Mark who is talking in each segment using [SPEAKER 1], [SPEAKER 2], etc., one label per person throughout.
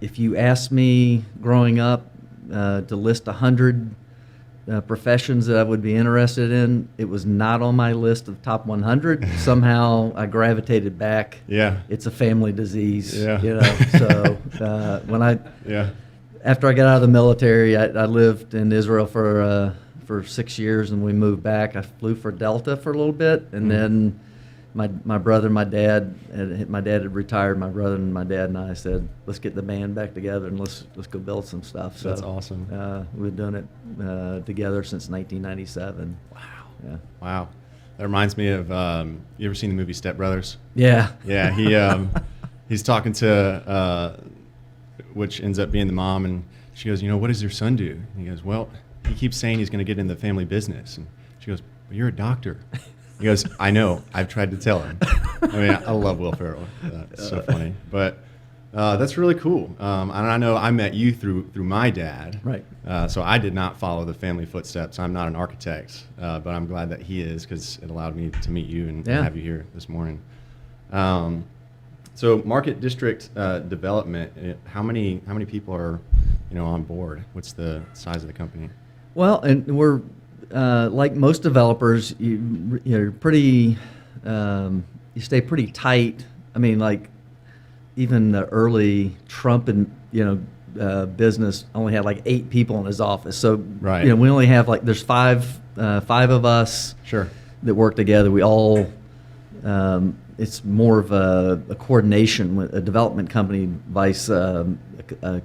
[SPEAKER 1] if you asked me growing up to list 100 professions that I would be interested in, it was not on my list of top 100. Somehow I gravitated back.
[SPEAKER 2] Yeah.
[SPEAKER 1] It's a family disease.
[SPEAKER 2] Yeah.
[SPEAKER 1] You know. So after I got out of the military, I lived in Israel for 6 years, and we moved back. I flew for Delta for a little bit, and then my brother and my dad had retired. My brother and my dad and I said, let's get the band back together and let's go build some stuff. So
[SPEAKER 2] that's awesome.
[SPEAKER 1] We've done it together since 1997.
[SPEAKER 2] Wow.
[SPEAKER 1] Yeah.
[SPEAKER 2] Wow. That reminds me of you ever seen the movie Step Brothers?
[SPEAKER 1] Yeah.
[SPEAKER 2] Yeah. He's talking to which ends up being the mom, and she goes, what does your son do? And he goes, well, he keeps saying he's going to get in the family business. And she goes, but you're a doctor. He goes, I know. I've tried to tell him. I mean, I love Will Ferrell. It's so funny. But that's really cool. And I know I met you through my dad.
[SPEAKER 1] Right.
[SPEAKER 2] So I did not follow the family footsteps. I'm not an architect, but I'm glad that he is, because it allowed me to meet you and have you here this morning. So market district development, how many people are on board? What's the size of the company?
[SPEAKER 1] Well, and we're like most developers, you're pretty, you stay pretty tight. I mean, like even the early Trump and business only had like 8 people in his office. So
[SPEAKER 2] right.
[SPEAKER 1] We only have there's five of us.
[SPEAKER 2] Sure.
[SPEAKER 1] That work together. We all. It's more of a coordination with a development company, vice a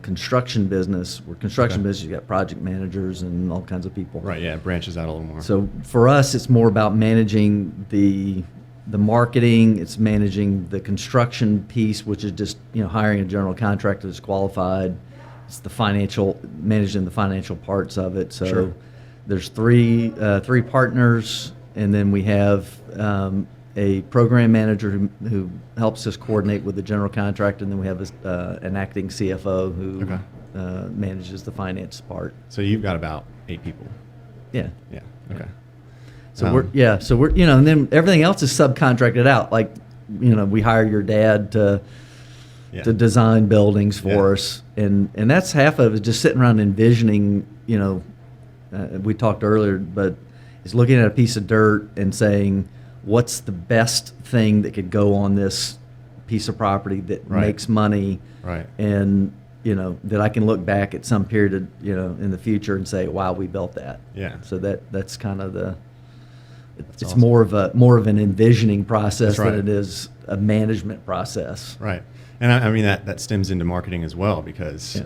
[SPEAKER 1] construction business. We're construction business. You got project managers and all kinds of people.
[SPEAKER 2] Right. Yeah. It branches out a little more.
[SPEAKER 1] So for us, it's more about managing the marketing. It's managing the construction piece, which is just hiring a general contractor that's qualified. It's managing the financial parts of it. So
[SPEAKER 2] sure.
[SPEAKER 1] There's three partners, and then we have a program manager who helps us coordinate with the general contractor, and then we have an acting CFO who manages the finance part.
[SPEAKER 2] So you've got about 8 people.
[SPEAKER 1] Yeah.
[SPEAKER 2] Yeah. Okay.
[SPEAKER 1] So we're and then everything else is subcontracted out. Like we hire your dad to design buildings for us, and that's half of it. Just sitting around envisioning. We talked earlier, but it's looking at a piece of dirt and saying, what's the best thing that could go on this piece of property that makes money, and that I can look back at some period of, in the future and say, wow, we built that.
[SPEAKER 2] Yeah.
[SPEAKER 1] So that's kind of it's
[SPEAKER 2] awesome.
[SPEAKER 1] more of an envisioning process than it is a management process.
[SPEAKER 2] Right. And I mean that stems into marketing as well, because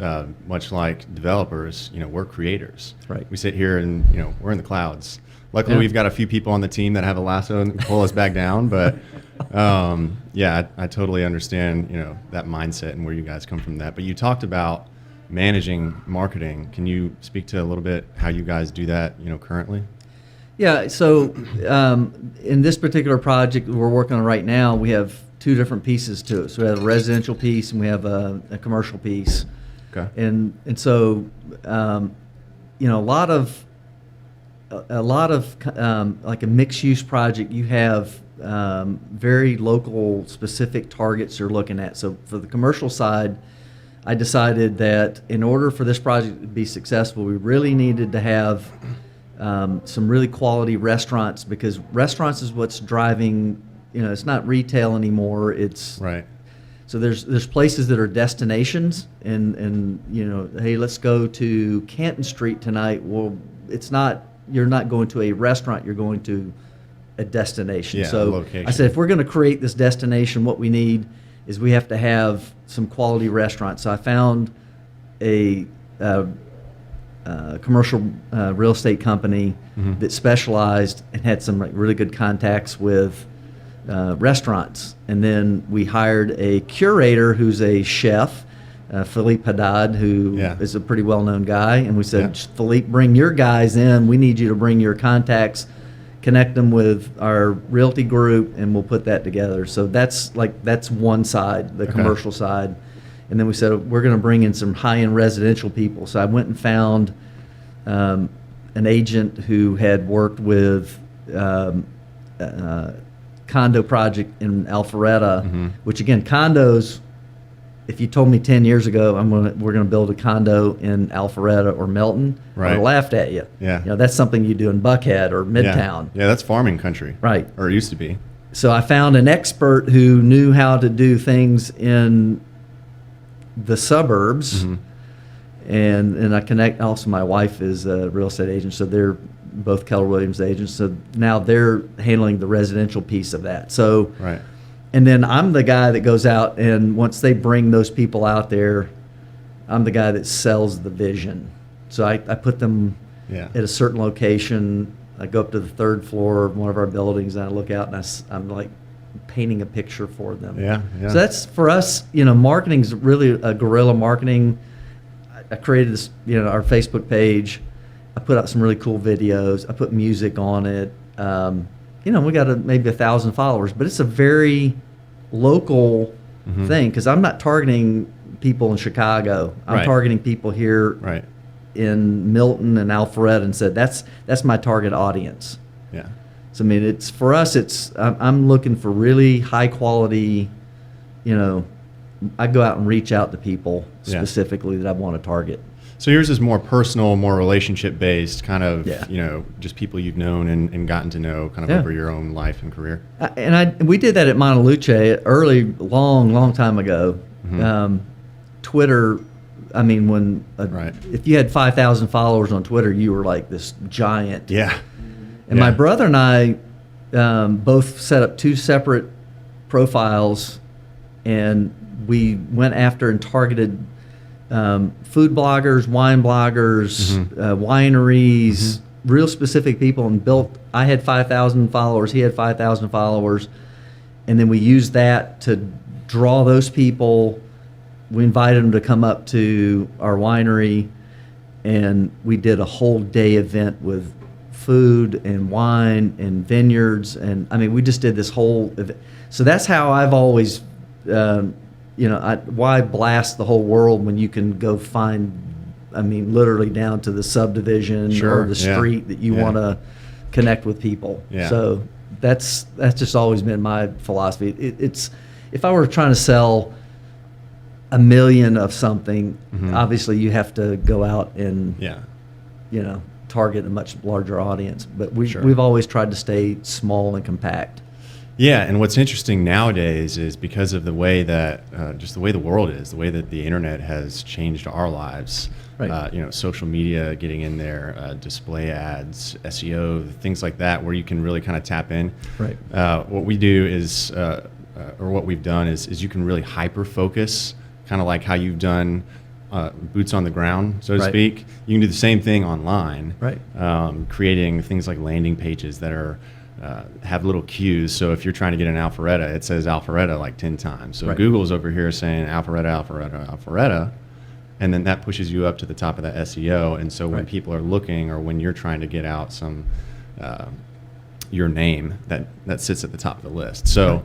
[SPEAKER 2] much like developers, we're creators.
[SPEAKER 1] Right.
[SPEAKER 2] We sit here and we're in the clouds. Luckily, we've got a few people on the team that have a lasso and pull us back down. But I totally understand that mindset and where you guys come from that. But you talked about managing marketing. Can you speak to a little bit how you guys do that currently?
[SPEAKER 1] Yeah. So in this particular project we're working on right now, we have 2 different pieces to it. So we have a residential piece and we have a commercial piece.
[SPEAKER 2] Okay.
[SPEAKER 1] And so a lot of like a mixed-use project, you have very local specific targets you're looking at. So for the commercial side, I decided that in order for this project to be successful, we really needed to have some really quality restaurants, because restaurants is what's driving, it's not retail anymore. It's
[SPEAKER 2] right.
[SPEAKER 1] So there's places that are destinations, and hey, let's go to Canton Street tonight. Well, you're not going to a restaurant, you're going to a destination.
[SPEAKER 2] Yeah,
[SPEAKER 1] so
[SPEAKER 2] location.
[SPEAKER 1] I said, if we're going to create this destination, what we need is we have to have some quality restaurants. So I found a commercial real estate company that specialized and had some really good contacts with restaurants. And then we hired a curator who's a chef, Philippe Haddad, who is a pretty well-known guy, and we said, Philippe, bring your guys in. We need you to bring your contacts, connect them with our realty group, and we'll put that together. So that's one side, the commercial side. And then we said, we're going to bring in some high-end residential people. So I went and found an agent who had worked with condo project in Alpharetta, which again, condos if you told me 10 years ago we're gonna build a condo in Alpharetta or Milton, I would have laughed at you.
[SPEAKER 2] Yeah.
[SPEAKER 1] You know, that's something you do in Buckhead or Midtown.
[SPEAKER 2] Yeah, that's farming country.
[SPEAKER 1] Right.
[SPEAKER 2] Or it used to be.
[SPEAKER 1] So I found an expert who knew how to do things in the suburbs, and I connect. Also, my wife is a real estate agent, so they're both Keller Williams agents. So now they're handling the residential piece of that. So, and then I'm the guy that goes out, and once they bring those people out there, I'm the guy that sells the vision. So I put them at a certain location. I go up to the third floor of one of our buildings, and I look out, and I'm like painting a picture for them.
[SPEAKER 2] Yeah.
[SPEAKER 1] So that's, for us, you know, marketing is really a guerrilla marketing. I created this, you know, our Facebook page. I put out some really cool videos. I put music on it. You know, we got maybe 1,000 followers, but it's a very local thing, because I'm not targeting people in Chicago. I'm targeting people here in Milton and Alpharetta, and said that's my target audience.
[SPEAKER 2] Yeah.
[SPEAKER 1] So I mean, it's, for us, it's, I'm looking for really high quality, you know, I go out and reach out to people specifically that I want to target.
[SPEAKER 2] So yours is more personal, more relationship based, kind of,
[SPEAKER 1] Yeah.
[SPEAKER 2] you know, just people you've known and gotten to know kind of
[SPEAKER 1] Yeah.
[SPEAKER 2] over your own life and career.
[SPEAKER 1] We did that at Montaluce long time ago. Twitter, I mean, when if you had 5,000 followers on Twitter, you were like this giant.
[SPEAKER 2] Yeah.
[SPEAKER 1] And my brother and I both set up 2 separate profiles, and we went after and targeted food bloggers, wine bloggers, wineries, real specific people, and built. I had 5,000 followers. He had 5,000 followers, and then we used that to draw those people. We invited them to come up to our winery, and we did a whole day event with food and wine and vineyards, and I mean, we just did this whole event. So that's how I've always, you know, why blast the whole world when you can go find, I mean, literally down to the subdivision or the street that you want to connect with people. So that's just always been my philosophy. It's, if I were trying to sell 1 million of something, obviously you have to go out and you know, target a much larger audience. But we've always tried to stay small and compact.
[SPEAKER 2] Yeah, and what's interesting nowadays is because of the way that, just the way the world is, the way that the internet has changed our lives, you know, social media getting in there, display ads, SEO, things like that, where you can really kind of tap in. What we do is, or what we've done is you can really hyper-focus, kind of like how you've done boots on the ground, so to speak. You can do the same thing online, creating things like landing pages that are have little cues. So if you're trying to get an Alpharetta, it says Alpharetta like 10 times. So Google's over here saying Alpharetta, Alpharetta, Alpharetta, and then that pushes you up to the top of that SEO. And so when people are looking, or when you're trying to get out some your name, that sits at the top of the list. So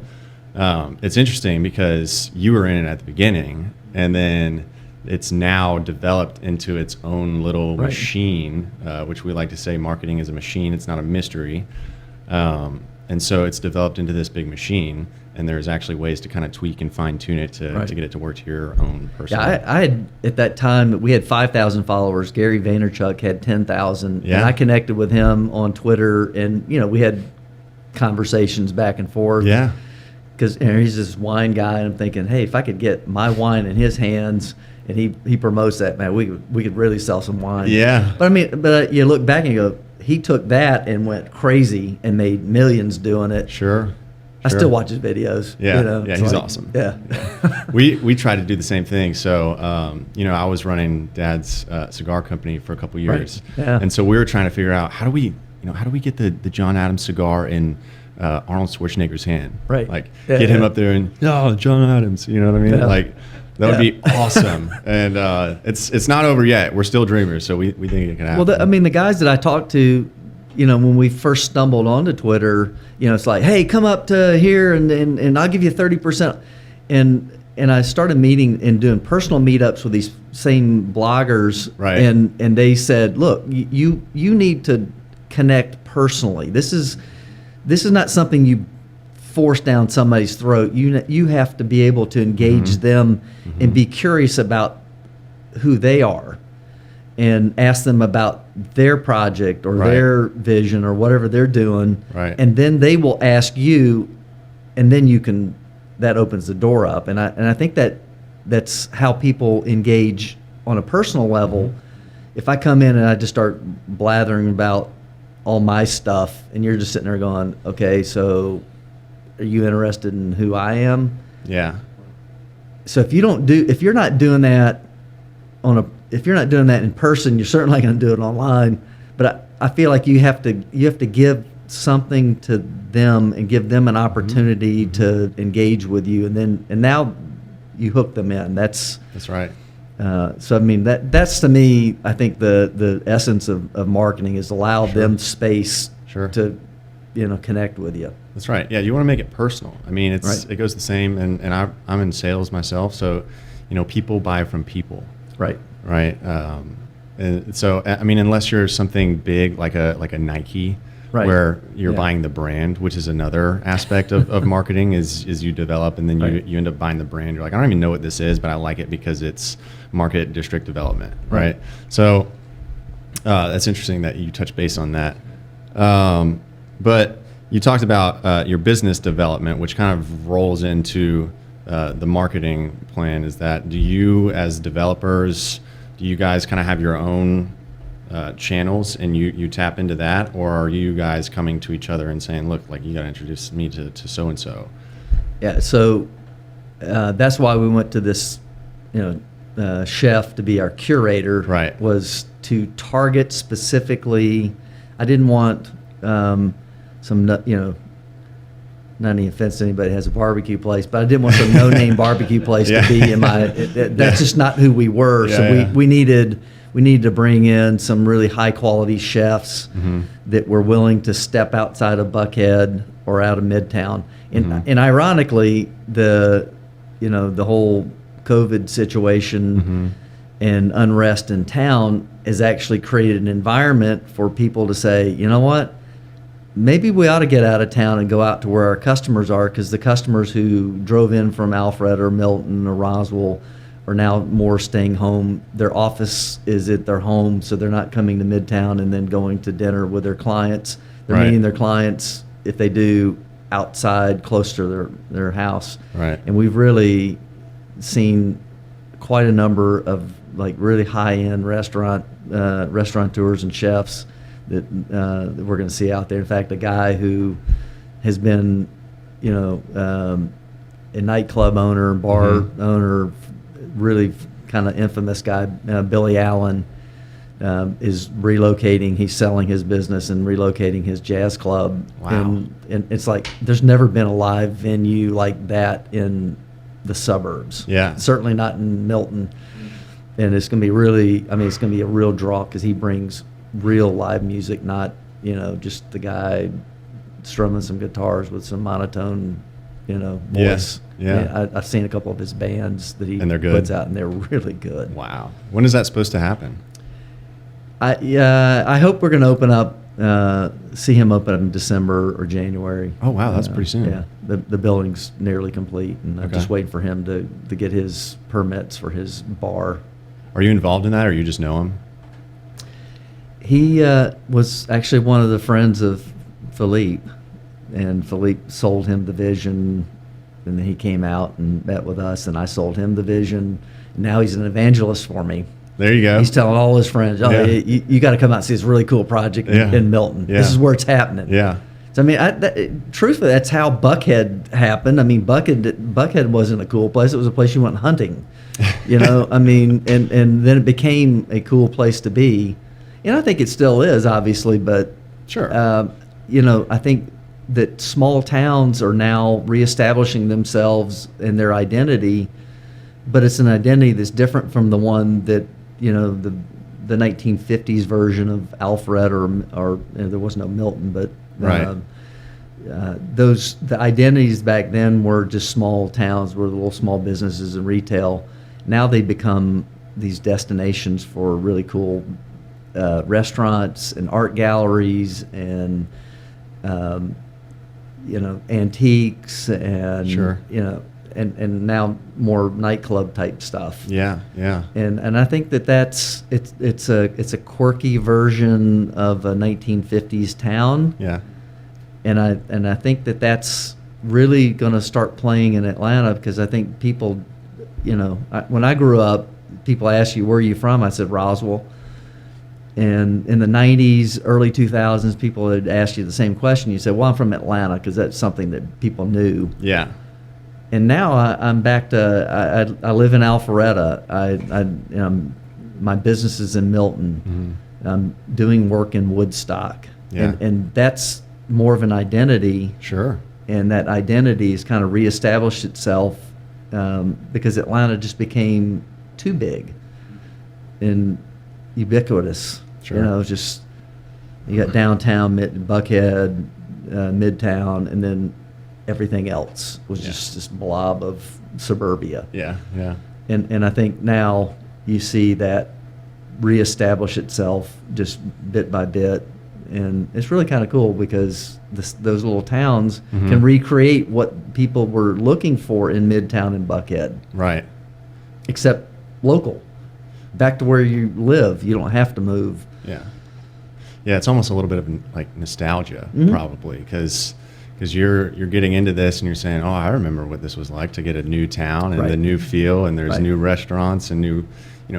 [SPEAKER 2] it's interesting because you were in it at the beginning, and then it's now developed into its own little machine, which we like to say marketing is a machine. It's not a mystery. And so it's developed into this big machine, and there's actually ways to kind of tweak and fine tune it to get it to work to your own personal.
[SPEAKER 1] Yeah, I had, at that time, we had 5,000 followers. Gary Vaynerchuk had 10,000. And I connected with him on Twitter, and, you know, we had conversations back and forth.
[SPEAKER 2] Yeah.
[SPEAKER 1] Because he's this wine guy, and I'm thinking, hey, if I could get my wine in his hands, and he promotes that, man, we could really sell some wine.
[SPEAKER 2] Yeah.
[SPEAKER 1] But I mean, you look back and you go, he took that and went crazy and made millions doing it.
[SPEAKER 2] Sure.
[SPEAKER 1] I still watch his videos.
[SPEAKER 2] Yeah.
[SPEAKER 1] You know?
[SPEAKER 2] Yeah, he's awesome.
[SPEAKER 1] Yeah.
[SPEAKER 2] We try to do the same thing. So, you know, I was running Dad's cigar company for a couple years.
[SPEAKER 1] Yeah.
[SPEAKER 2] And so we were trying to figure out how do we get the John Adams cigar in Arnold Schwarzenegger's hand.
[SPEAKER 1] Like,
[SPEAKER 2] get him up there and, John Adams, you know what I mean? Like, that would be awesome. And it's not over yet. We're still dreamers, so we think it can happen.
[SPEAKER 1] Well, I mean, the guys that I talked to, you know, when we first stumbled onto Twitter, you know, it's like, hey, come up to here and I'll give you 30%. And I started meeting and doing personal meetups with these same bloggers. And they said, look, you need to connect personally. This is not something you force down somebody's throat. You have to be able to engage them and be curious about who they are, and ask them about their project or their vision or whatever they're doing.
[SPEAKER 2] Right.
[SPEAKER 1] And then they will ask you, and then that opens the door up. And I think that's how people engage on a personal level. If I come in and I just start blathering about all my stuff, and you're just sitting there going, okay, so are you interested in who I am?
[SPEAKER 2] Yeah.
[SPEAKER 1] So if you're not doing that if you're not doing that in person, you're certainly not going to do it online. But I feel like you have to give something to them and give them an opportunity to engage with you, and now you hook them in. That's
[SPEAKER 2] right.
[SPEAKER 1] So I mean that's to me, I think the essence of marketing is allow them space to connect with you.
[SPEAKER 2] That's right. Yeah, you want to make it personal. I mean, it goes the same, and I'm in sales myself, so people buy from people.
[SPEAKER 1] Right.
[SPEAKER 2] Right. And so I mean, unless you're something big like a Nike, where you're buying the brand, which is another aspect of marketing, is you develop and then you end up buying the brand. You're like, I don't even know what this is, but I like it because it's market district development. Right. So that's interesting that you touch base on that. But you talked about your business development, which kind of rolls into the marketing plan. Is that, do you as developers, do you guys kind of have your own channels and you tap into that, or are you guys coming to each other and saying, look, like, you got to introduce me to so and so?
[SPEAKER 1] Yeah, so that's why we went to this chef to be our curator.
[SPEAKER 2] Right.
[SPEAKER 1] Was to target specifically. I didn't want not any offense to anybody that has a barbecue place, but I didn't want some no-name barbecue place to be in my. That's just not who we were. So we needed to bring in some really high-quality chefs that were willing to step outside of Buckhead or out of Midtown. And ironically, the whole COVID situation and unrest in town has actually created an environment for people to say, you know what? Maybe we ought to get out of town and go out to where our customers are, because the customers who drove in from Alfred or Milton or Roswell are now more staying home. Their office is at their home, so they're not coming to Midtown and then going to dinner with their clients. They're meeting their clients, if they do, outside, close to their house.
[SPEAKER 2] Right.
[SPEAKER 1] And we've really seen quite a number of like really high-end restaurateurs and chefs that we're going to see out there. In fact, a guy who has been, a nightclub owner, bar owner, really kind of infamous guy, Billy Allen, is relocating. He's selling his business and relocating his jazz club.
[SPEAKER 2] Wow.
[SPEAKER 1] And it's like there's never been a live venue like that in the suburbs.
[SPEAKER 2] Yeah.
[SPEAKER 1] Certainly not in Milton. And it's going to be it's going to be a real draw, because he brings real live music, not just the guy strumming some guitars with some monotone voice. I've seen a couple of his bands that he puts out, and they're really good.
[SPEAKER 2] Wow. When is that supposed to happen?
[SPEAKER 1] I hope we're going to open up, see him open up in December or January.
[SPEAKER 2] Oh wow, that's pretty soon.
[SPEAKER 1] Yeah, the building's nearly complete, and I'm just waiting for him to get his permits for his bar.
[SPEAKER 2] Are you involved in that, or you just know him?
[SPEAKER 1] He was actually one of the friends of Philippe, and Philippe sold him the vision, and then he came out and met with us, and I sold him the vision. Now he's an evangelist for me.
[SPEAKER 2] There you go.
[SPEAKER 1] He's telling all his friends, you got to come out and see this really cool project in Milton.
[SPEAKER 2] Yeah.
[SPEAKER 1] This is where it's happening.
[SPEAKER 2] Yeah.
[SPEAKER 1] So, I mean, truthfully, that's how Buckhead happened. I mean, Buckhead wasn't a cool place. It was a place you went hunting, I mean, and then it became a cool place to be. And I think it still is, obviously, but
[SPEAKER 2] sure.
[SPEAKER 1] I think that small towns are now reestablishing themselves and their identity, but it's an identity that's different from the one that the 1950s version of Alfred or there was no Milton, but the identities back then were just small towns, were the little small businesses and retail. Now they become these destinations for really cool restaurants and art galleries and antiques and
[SPEAKER 2] Sure.
[SPEAKER 1] and now more nightclub type stuff.
[SPEAKER 2] Yeah, yeah.
[SPEAKER 1] And I think it's a quirky version of a 1950s town.
[SPEAKER 2] Yeah.
[SPEAKER 1] And I think that's really going to start playing in Atlanta, because I think people, when I grew up, people ask you, where are you from? I said Roswell. And in the 90s, early 2000s, people had asked you the same question. You said, well, I'm from Atlanta, because that's something that people knew.
[SPEAKER 2] Yeah.
[SPEAKER 1] And now I'm back to, I live in Alpharetta. My business is in Milton.
[SPEAKER 2] Mm-hmm.
[SPEAKER 1] I'm doing work in Woodstock.
[SPEAKER 2] Yeah.
[SPEAKER 1] And that's more of an identity.
[SPEAKER 2] Sure.
[SPEAKER 1] And that identity has kind of reestablished itself because Atlanta just became too big and ubiquitous.
[SPEAKER 2] Sure.
[SPEAKER 1] Just you got downtown, Buckhead, Midtown, and then everything else was just this blob of suburbia.
[SPEAKER 2] Yeah, yeah.
[SPEAKER 1] And I think now you see that reestablish itself just bit by bit. And it's really kind of cool, because those little towns
[SPEAKER 2] Mm-hmm.
[SPEAKER 1] can recreate what people were looking for in Midtown and Buckhead,
[SPEAKER 2] Right.
[SPEAKER 1] except local. Back to where you live. You don't have to move.
[SPEAKER 2] Yeah. Yeah, it's almost a little bit of like nostalgia,
[SPEAKER 1] Mhm.
[SPEAKER 2] probably, because you're getting into this and you're saying, oh, I remember what this was like to get a new town and
[SPEAKER 1] Right.
[SPEAKER 2] the new feel, and there's
[SPEAKER 1] Right.
[SPEAKER 2] new restaurants and new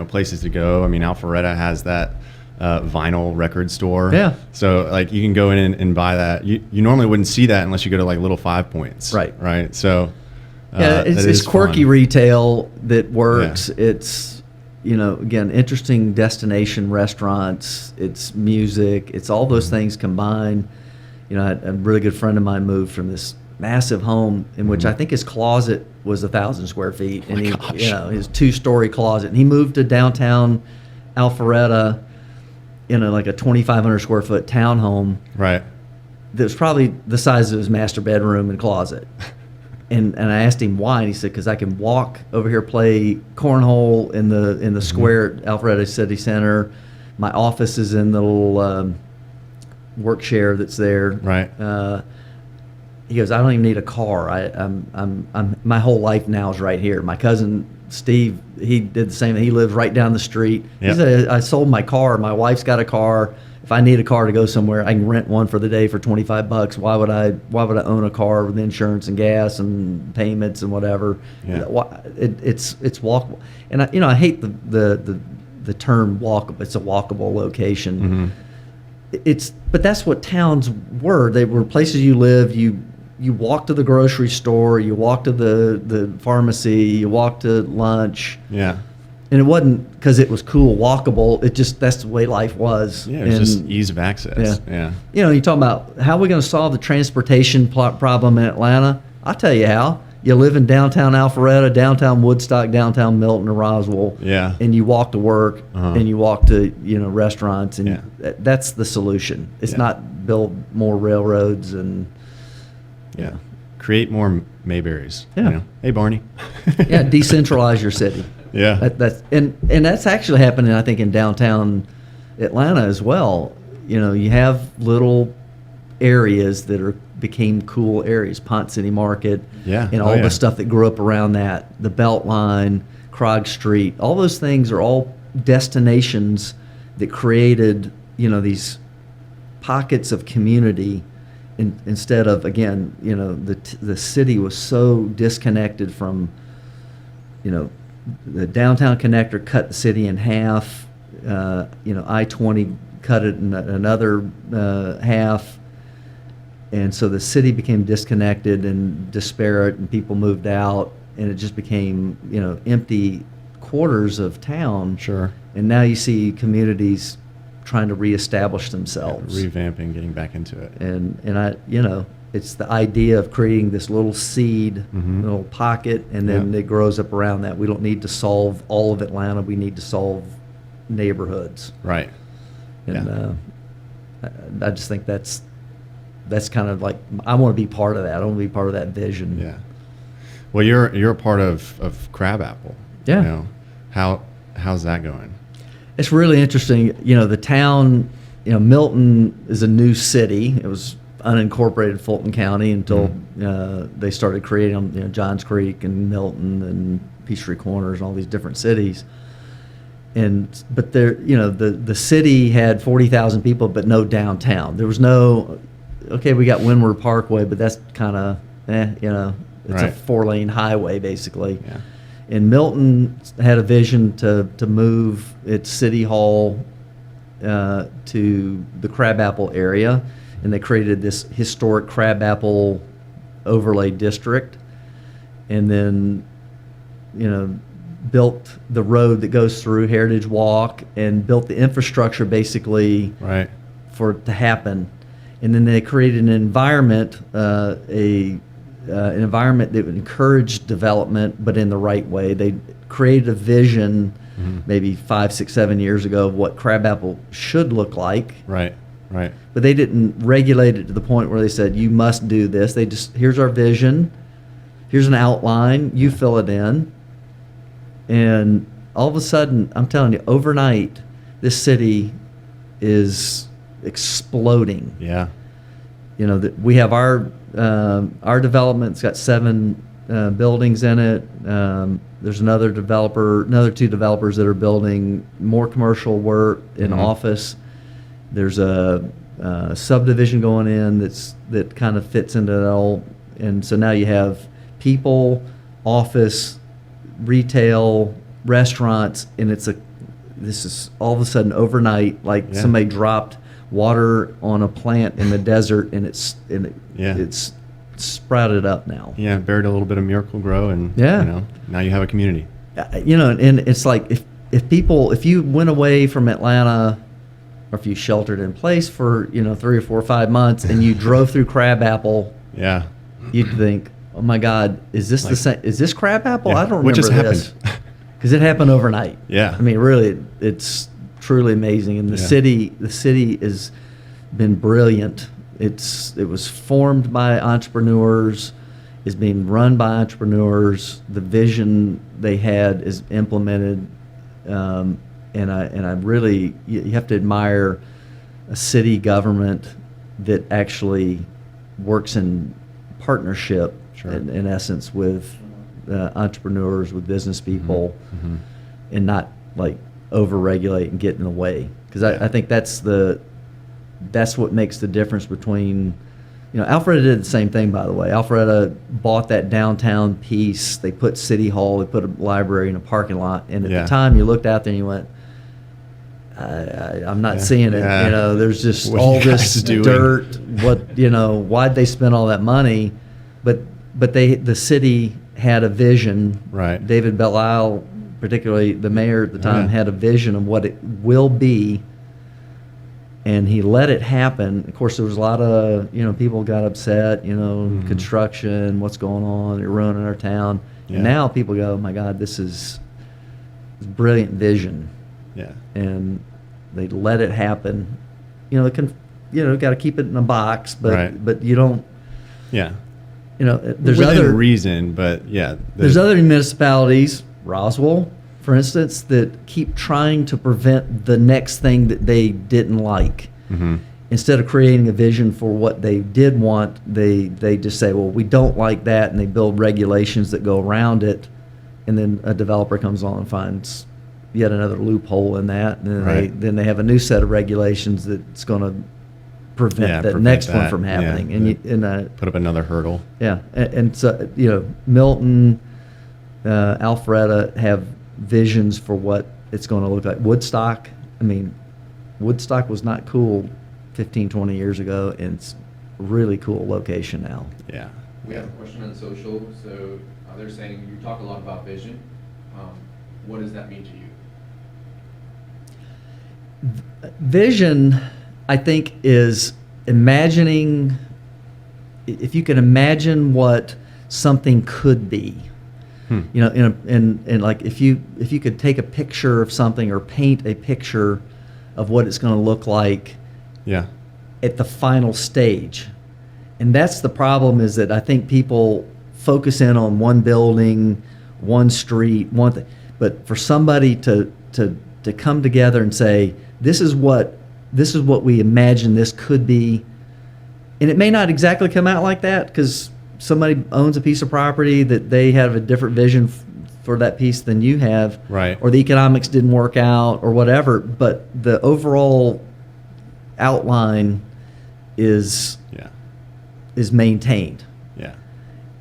[SPEAKER 2] places to go. I mean, Alpharetta has that vinyl record store.
[SPEAKER 1] Yeah.
[SPEAKER 2] So like you can go in and buy that. You normally wouldn't see that unless you go to like Little 5 Points.
[SPEAKER 1] Right.
[SPEAKER 2] Right. So
[SPEAKER 1] Yeah,
[SPEAKER 2] that
[SPEAKER 1] it's
[SPEAKER 2] is
[SPEAKER 1] quirky
[SPEAKER 2] fun.
[SPEAKER 1] retail that works.
[SPEAKER 2] Yeah.
[SPEAKER 1] It's, again, interesting destination restaurants. It's music. It's all those things combined. A really good friend of mine moved from this massive home in which I think his closet was 1,000 square feet, and
[SPEAKER 2] gosh.
[SPEAKER 1] his 2-story closet. And he moved to downtown Alpharetta in like a 2,500 square foot townhome
[SPEAKER 2] Right.
[SPEAKER 1] that was probably the size of his master bedroom and closet. And I asked him why, and he said, because I can walk over here, play cornhole in the square at Alpharetta City Center. My office is in the little work share that's there.
[SPEAKER 2] Right.
[SPEAKER 1] He goes, I don't even need a car. I'm my whole life now is right here. My cousin Steve, he did the same thing. He lives right down the street.
[SPEAKER 2] Yep.
[SPEAKER 1] He said, I sold my car. My wife's got a car. If I need a car to go somewhere, I can rent one for the day for $25. Why would I own a car with insurance and gas and payments and whatever?
[SPEAKER 2] Yeah.
[SPEAKER 1] It's walkable. And I hate the term walkable. It's a walkable location.
[SPEAKER 2] Mm-hmm.
[SPEAKER 1] But that's what towns were. They were places you lived. You walk to the grocery store, you walk to the pharmacy, you walk to lunch.
[SPEAKER 2] Yeah.
[SPEAKER 1] And it wasn't because it was cool, walkable. It just, that's the way life was.
[SPEAKER 2] Yeah, it's just ease of access. Yeah.
[SPEAKER 1] You talk about how are we going to solve the transportation problem in Atlanta? I'll tell you how. You live in downtown Alpharetta, downtown Woodstock, downtown Milton or Roswell.
[SPEAKER 2] Yeah.
[SPEAKER 1] And you walk to work and you walk to, restaurants, and
[SPEAKER 2] Yeah.
[SPEAKER 1] that's the solution. It's
[SPEAKER 2] Yeah.
[SPEAKER 1] not build more railroads and
[SPEAKER 2] Yeah. Create more Mayberries.
[SPEAKER 1] Yeah.
[SPEAKER 2] Hey, Barney.
[SPEAKER 1] decentralize your city.
[SPEAKER 2] Yeah.
[SPEAKER 1] That's actually happening, I think, in downtown Atlanta as well. You have little areas that became cool areas, Pont City Market,
[SPEAKER 2] Yeah.
[SPEAKER 1] and all the stuff that grew up around that, the Beltline, Krog Street, all those things are all destinations that created, these pockets of community. Instead of, again, the city was so disconnected from, the downtown connector cut the city in half. I-20 cut it in another half. And so the city became disconnected and disparate, and people moved out, and it just became, empty quarters of town.
[SPEAKER 2] Sure.
[SPEAKER 1] And now you see communities trying to reestablish themselves.
[SPEAKER 2] Revamping, getting back into it.
[SPEAKER 1] And I, it's the idea of creating this little seed, little pocket, and then it grows up around that. We don't need to solve all of Atlanta. We need to solve neighborhoods.
[SPEAKER 2] Right.
[SPEAKER 1] And I just think that's kind of like, I want to be part of that. I want to be part of that vision.
[SPEAKER 2] Yeah. Well, you're a part of Crabapple.
[SPEAKER 1] Yeah.
[SPEAKER 2] How's that going?
[SPEAKER 1] It's really interesting. The town, Milton is a new city. It was unincorporated Fulton County until they started creating them, Johns Creek and Milton and Peachtree Corners and all these different cities. But there, the city had 40,000 people, but no downtown. There was no, okay, we got Windward Parkway, but that's kind of, it's
[SPEAKER 2] Right.
[SPEAKER 1] a 4-lane highway basically.
[SPEAKER 2] Yeah.
[SPEAKER 1] And Milton had a vision to move its city hall to the Crabapple area, and they created this historic Crabapple overlay district, and then built the road that goes through Heritage Walk and built the infrastructure basically
[SPEAKER 2] Right.
[SPEAKER 1] for it to happen. And then they created an environment, an environment that would encourage development, but in the right way. They created a vision maybe 5, 6, 7 years ago of what Crabapple should look like.
[SPEAKER 2] Right. Right.
[SPEAKER 1] But they didn't regulate it to the point where they said, you must do this. They just, here's our vision, here's an outline, you fill it in. And all of a sudden, I'm telling you, overnight, this city is exploding.
[SPEAKER 2] Yeah.
[SPEAKER 1] We have our development's got 7 buildings in it. There's another 2 developers that are building more commercial work in office. There's a subdivision going in that kind of fits into it all. And so now you have people, office, retail, restaurants, and this is all of a sudden overnight, like somebody dropped water on a plant in the desert, and it's sprouted up now.
[SPEAKER 2] Yeah. Buried a little bit of Miracle Grow, and now you have a community.
[SPEAKER 1] And it's like if you went away from Atlanta, or if you sheltered in place for 3 or 4 or 5 months, and you drove through Crabapple,
[SPEAKER 2] Yeah.
[SPEAKER 1] you'd think, oh my God, is this the same? Is this Crabapple?
[SPEAKER 2] Yeah.
[SPEAKER 1] I don't
[SPEAKER 2] What
[SPEAKER 1] remember
[SPEAKER 2] just
[SPEAKER 1] this. Because it happened overnight.
[SPEAKER 2] Yeah.
[SPEAKER 1] I mean, really, it's truly amazing. And the city has been brilliant. It was formed by entrepreneurs, is being run by entrepreneurs. The vision they had is implemented, and I really, you have to admire a city government that actually works in partnership,
[SPEAKER 2] Sure.
[SPEAKER 1] in essence, with entrepreneurs, with business people, and not like over-regulate and get in the way. Because I think that's what makes the difference between, Alpharetta did the same thing, by the way. Alpharetta bought that downtown piece. They put City Hall, they put a library in a parking lot, and at the time you looked out there and you went, I'm not seeing it.
[SPEAKER 2] Yeah.
[SPEAKER 1] There's just
[SPEAKER 2] What are
[SPEAKER 1] all
[SPEAKER 2] you
[SPEAKER 1] this
[SPEAKER 2] guys doing?
[SPEAKER 1] dirt. Why'd they spend all that money? But the city had a vision.
[SPEAKER 2] Right.
[SPEAKER 1] David Belle, particularly the mayor at the time, had a vision of what it will be, and he let it happen. Of course, there was a lot of people got upset. Construction, what's going on? They're ruining our town.
[SPEAKER 2] Yeah.
[SPEAKER 1] And now people go, oh my God, this is brilliant vision.
[SPEAKER 2] Yeah.
[SPEAKER 1] And they let it happen. It can, got to keep it in a box, but
[SPEAKER 2] Right.
[SPEAKER 1] but you don't.
[SPEAKER 2] Yeah.
[SPEAKER 1] There's
[SPEAKER 2] Within
[SPEAKER 1] other
[SPEAKER 2] reason, but yeah.
[SPEAKER 1] there's other municipalities, Roswell, for instance, that keep trying to prevent the next thing that they didn't like. Instead of creating a vision for what they did want, they just say, well, we don't like that, and they build regulations that go around it, and then a developer comes on and finds yet another loophole in that, and then they have a new set of regulations that's going to prevent the next one from happening. And
[SPEAKER 2] put up another hurdle.
[SPEAKER 1] Yeah, and so Milton, Alpharetta have visions for what it's going to look like. Woodstock, Woodstock was not cool 15, 20 years ago, and it's a really cool location now.
[SPEAKER 2] Yeah.
[SPEAKER 3] We have a question on social. So they're saying you talk a lot about vision. What does that mean to you?
[SPEAKER 1] Vision, I think, is imagining, if you can imagine what something could be. Like if you could take a picture of something or paint a picture of what it's going to look like at the final stage. And that's the problem, is that I think people focus in on one building, one street, one thing. But for somebody to come together and say, this is what we imagine this could be, And it may not exactly come out like that because somebody owns a piece of property that they have a different vision for that piece than you have.
[SPEAKER 2] Right.
[SPEAKER 1] Or the economics didn't work out or whatever. But the overall outline is maintained.
[SPEAKER 2] Yeah.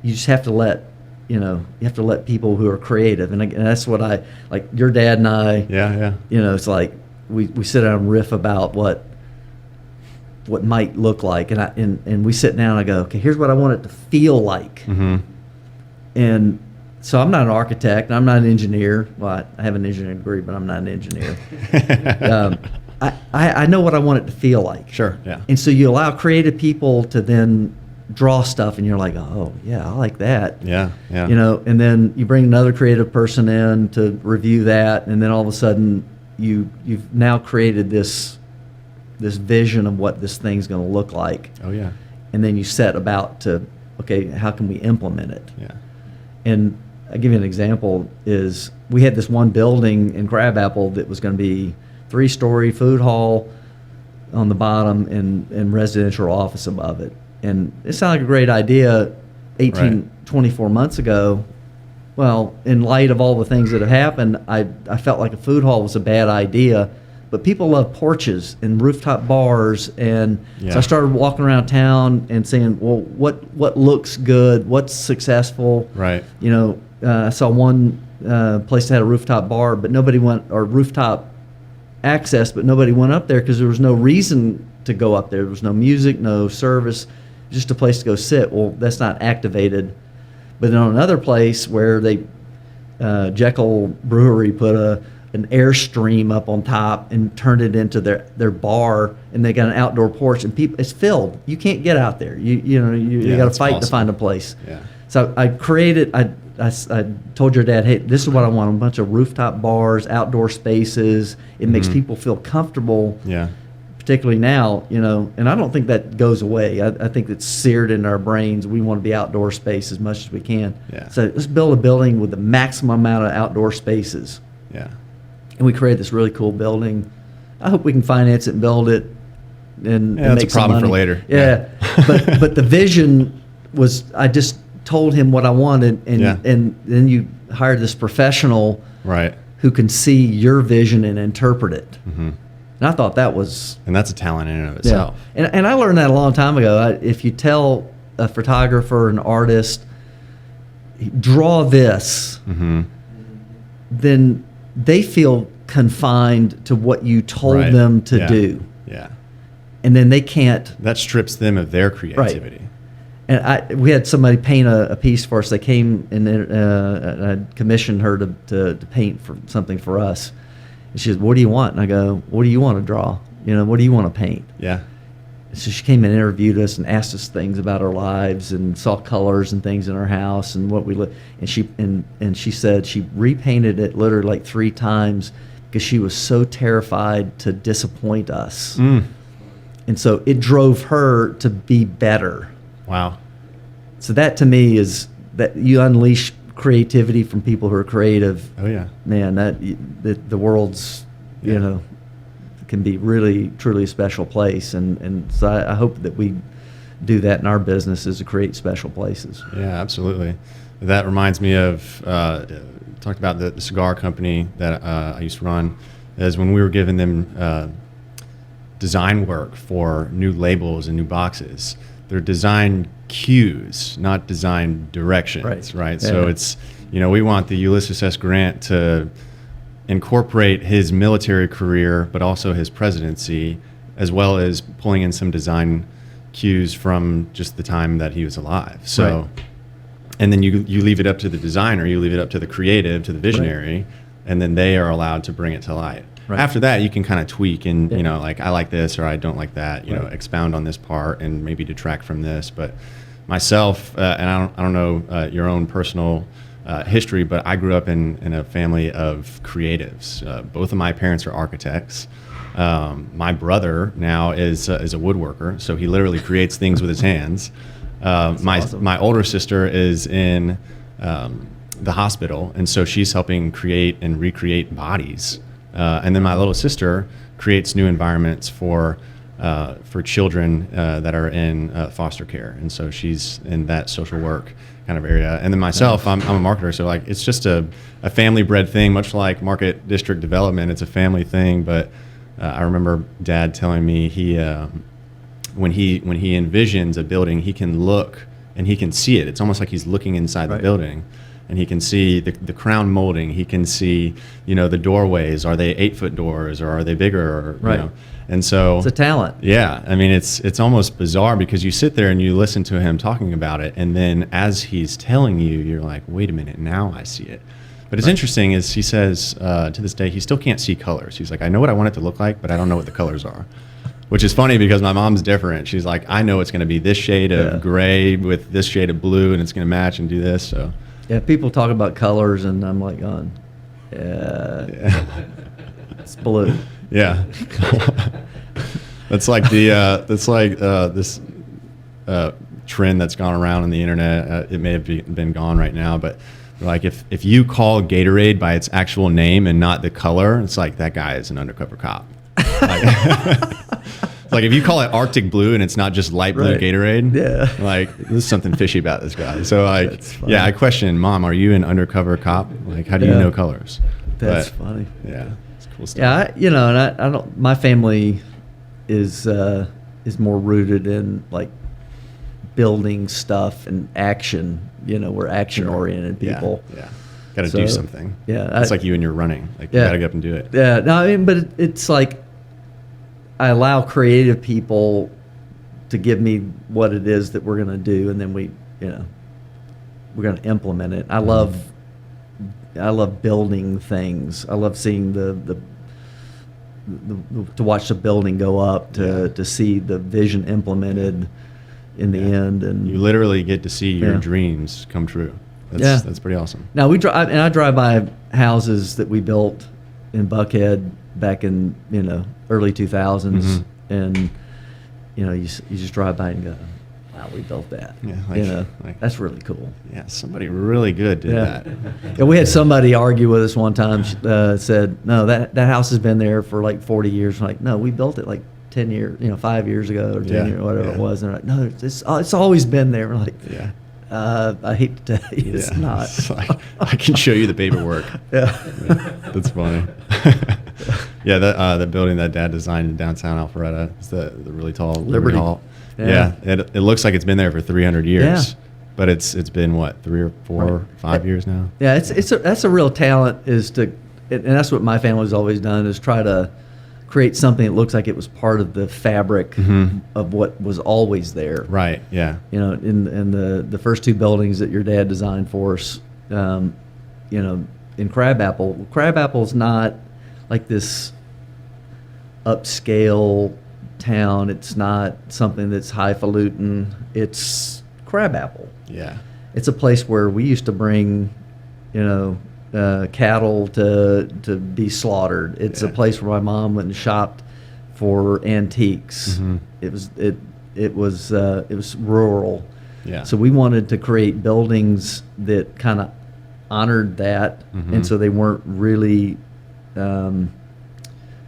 [SPEAKER 1] You just have to let people who are creative, and that's what I like. Your dad and I,
[SPEAKER 2] Yeah.
[SPEAKER 1] it's like we sit down and riff about what might look like, and we sit down and I go, okay, here's what I want it to feel like.
[SPEAKER 2] Mm-hmm.
[SPEAKER 1] And so I'm not an architect, and I'm not an engineer. Well, I have an engineering degree, but I'm not an engineer. I know what I want it to feel like.
[SPEAKER 2] Sure. Yeah.
[SPEAKER 1] And so you allow creative people to then draw stuff, and you're like, oh yeah, I like that.
[SPEAKER 2] Yeah. Yeah.
[SPEAKER 1] And then you bring another creative person in to review that, and then all of a sudden you've now created this vision of what this thing's going to look like.
[SPEAKER 2] Oh yeah.
[SPEAKER 1] And then you set about to, okay, how can we implement it?
[SPEAKER 2] Yeah.
[SPEAKER 1] And I'll give you an example is we had this one building in Crabapple that was going to be 3-story food hall on the bottom and residential office above it. And it sounded like a great idea 24 months ago. Well, in light of all the things that have happened, I felt like a food hall was a bad idea. But people love porches and rooftop bars, and so I started walking around town and saying, well, what looks good, what's successful?
[SPEAKER 2] Right.
[SPEAKER 1] I saw one place that had a rooftop bar, but nobody went, or rooftop access, but nobody went up there because there was no reason to go up there. There was no music, no service, just a place to go sit. Well, that's not activated. But then on another place where they, Jekyll Brewery put an Airstream up on top and turned it into their bar, and they got an outdoor porch, and it's filled. You can't get out there. You got to fight
[SPEAKER 2] awesome
[SPEAKER 1] to find a place.
[SPEAKER 2] Yeah.
[SPEAKER 1] So I created. I told your dad, hey, this is what I want: a bunch of rooftop bars, outdoor spaces. It makes people feel comfortable.
[SPEAKER 2] Yeah.
[SPEAKER 1] Particularly now, and I don't think that goes away. I think it's seared in our brains. We want to be outdoor space as much as we can.
[SPEAKER 2] Yeah.
[SPEAKER 1] So let's build a building with the maximum amount of outdoor spaces.
[SPEAKER 2] Yeah.
[SPEAKER 1] And we created this really cool building. I hope we can finance it and build it and
[SPEAKER 2] that's
[SPEAKER 1] make
[SPEAKER 2] a problem
[SPEAKER 1] some money.
[SPEAKER 2] for later.
[SPEAKER 1] Yeah. but the vision was, I just told him what I wanted, and then you hired this professional
[SPEAKER 2] Right.
[SPEAKER 1] who can see your vision and interpret it.
[SPEAKER 2] Mm-hmm.
[SPEAKER 1] And I thought that was...
[SPEAKER 2] And that's a talent in and of itself.
[SPEAKER 1] And I learned that a long time ago. If you tell a photographer, an artist, draw this, then they feel confined to what you told them to do.
[SPEAKER 2] Yeah.
[SPEAKER 1] And then they can't...
[SPEAKER 2] That strips them of their creativity.
[SPEAKER 1] And we had somebody paint a piece for us. They came and I commissioned her to paint for something for us. And she said, what do you want? And I go, what do you want to draw? What do you want to paint?
[SPEAKER 2] Yeah.
[SPEAKER 1] So she came and interviewed us and asked us things about our lives and saw colors and things in our house and what we lived. And she said she repainted it literally like 3 times because she was so terrified to disappoint us.
[SPEAKER 2] Mm.
[SPEAKER 1] And so it drove her to be better.
[SPEAKER 2] Wow.
[SPEAKER 1] So that to me is that you unleash creativity from people who are creative.
[SPEAKER 2] Oh yeah.
[SPEAKER 1] Man, the world's, can be really, truly a special place. And so I hope that we do that in our business, is to create special places.
[SPEAKER 2] Yeah, absolutely. That reminds me of, talked about the cigar company that I used to run, is when we were giving them design work for new labels and new boxes. They're design cues, not design directions, right? So it's, we want the Ulysses S. Grant to incorporate his military career, but also his presidency, as well as pulling in some design cues from just the time that he was alive. So, and then you leave it up to the designer, you leave it up to the creative, to the visionary, and then they are allowed to bring it to light. After that, you can kind of tweak and, like, I like this or I don't like that, expound on this part and maybe detract from this. But myself, and I don't know your own personal history, but I grew up in a family of creatives. Both of my parents are architects. My brother now is a woodworker, so he literally creates things with his hands. My older sister is in the hospital, and so she's helping create and recreate bodies. And then my little sister creates new environments for for children that are in foster care, and so she's in that social work kind of area. And then myself, I'm a marketer, so like it's just a family-bred thing, much like market district development. It's a family thing, but I remember Dad telling me when he envisions a building, he can look and he can see it. It's almost like he's looking inside the building. And he can see the crown molding. He can see, the doorways. Are they 8-foot doors or are they bigger? Or, And so
[SPEAKER 1] it's a talent.
[SPEAKER 2] Yeah, I mean, it's almost bizarre because you sit there and you listen to him talking about it, and then as he's telling you, you're like, wait a minute, now I see it. But it's interesting is he says to this day he still can't see colors. He's like, I know what I want it to look like, but I don't know what the colors are. Which is funny because my mom's different. She's like, I know it's going to be this shade of gray with this shade of blue, and it's going to match and do this. So.
[SPEAKER 1] Yeah, people talk about colors, and I'm like, it's blue.
[SPEAKER 2] Yeah, that's like this trend that's gone around on the internet. It may have been gone right now, but like if you call Gatorade by its actual name and not the color, it's like that guy is an undercover cop. Like if you call it Arctic Blue and it's not just light blue Gatorade, like there's something fishy about this guy. So like, yeah, I question, Mom, are you an undercover cop? Like, how do you know colors?
[SPEAKER 1] That's funny.
[SPEAKER 2] Yeah, it's cool stuff.
[SPEAKER 1] Yeah, and I don't. My family is more rooted in like building stuff and action. We're action oriented people.
[SPEAKER 2] Yeah. Got to do something.
[SPEAKER 1] Yeah,
[SPEAKER 2] it's like you and you're running. Like you got to get up and do it.
[SPEAKER 1] Yeah, no, I mean, but it's like I allow creative people to give me what it is that we're going to do, and then we're going to implement it. I love building things. I love seeing the to watch the building go up, to see the vision implemented in the end, and
[SPEAKER 2] you literally get to see your dreams come true. That's pretty awesome.
[SPEAKER 1] Now I drive by houses that we built in Buckhead back in early 2000s, and you just drive by and go, wow, we built that. Yeah, that's really cool.
[SPEAKER 2] Yeah, somebody really good did that.
[SPEAKER 1] Yeah, we had somebody argue with us one time. Said, no, that house has been there for like 40 years. We're like, no, we built it like 10 years, 5 years ago or 10 years, whatever it was. And they're like, no, it's always been there. We're like, I hate to tell you, it's not.
[SPEAKER 2] It's like, I can show you the paperwork. That's funny. The building that Dad designed in downtown Alpharetta is the really tall Liberty Hall. Yeah, it looks like it's been there for 300 years, but it's been what, 3 or 4 or 5 years now.
[SPEAKER 1] Yeah, that's a real talent and that's what my family's always done, is try to create something that looks like it was part of the fabric of what was always there.
[SPEAKER 2] Right. Yeah.
[SPEAKER 1] In the first 2 buildings that your dad designed for us, in Crabapple's not like this upscale town. It's not something that's highfalutin. It's Crabapple.
[SPEAKER 2] Yeah.
[SPEAKER 1] It's a place where we used to bring, cattle to be slaughtered. It's a place where my mom went and shopped for antiques. It was rural.
[SPEAKER 2] Yeah.
[SPEAKER 1] So we wanted to create buildings that kind of honored that, and so they weren't really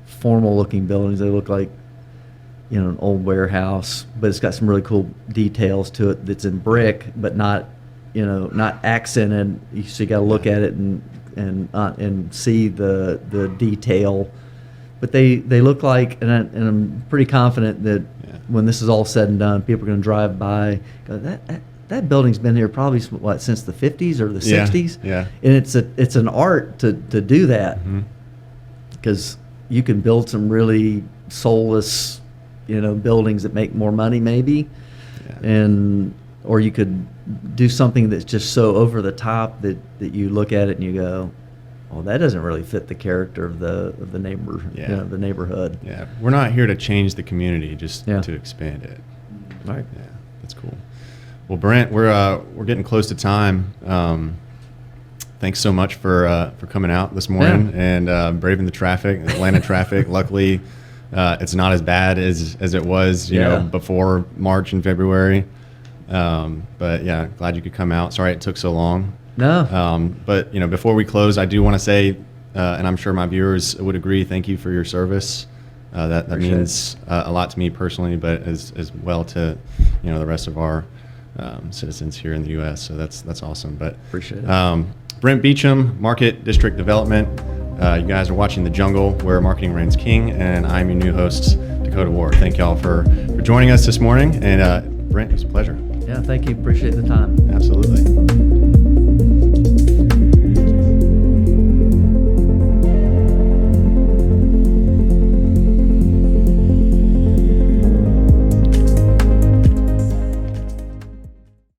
[SPEAKER 1] formal looking buildings. They look like an old warehouse, but it's got some really cool details to it that's in brick, but not accented. So you got to look at it and see the detail. But they look like, and I'm pretty confident that when this is all said and done, people are going to drive by, go, that building's been here probably since the 50s or the 60s.
[SPEAKER 2] Yeah.
[SPEAKER 1] And it's an art to do that, because you can build some really soulless buildings that make more money maybe, or you could do something that's just so over the top that you look at it and you go, well, that doesn't really fit the character of the the neighborhood.
[SPEAKER 2] Yeah, we're not here to change the community, just to expand it.
[SPEAKER 1] Right.
[SPEAKER 2] Yeah, that's cool. Well, Brent, we're getting close to time. Thanks so much for coming out this morning and braving the traffic, Atlanta traffic. Luckily, it's not as bad as it was, before March and February. But yeah, glad you could come out. Sorry it took so long.
[SPEAKER 1] No.
[SPEAKER 2] But before we close, I do want to say, and I'm sure my viewers would agree, thank you for your service. That
[SPEAKER 1] Appreciate
[SPEAKER 2] means a lot to me personally, but as well to the rest of our citizens here in the U.S. So that's awesome. But
[SPEAKER 1] Appreciate it.
[SPEAKER 2] Brent Beecham, Market District Development. You guys are watching The Jungle, where marketing reigns king, and I'm your new host, Dakota Ward. Thank y'all for joining us this morning. And Brent, it was a pleasure.
[SPEAKER 1] Yeah, thank you. Appreciate the time.
[SPEAKER 2] Absolutely.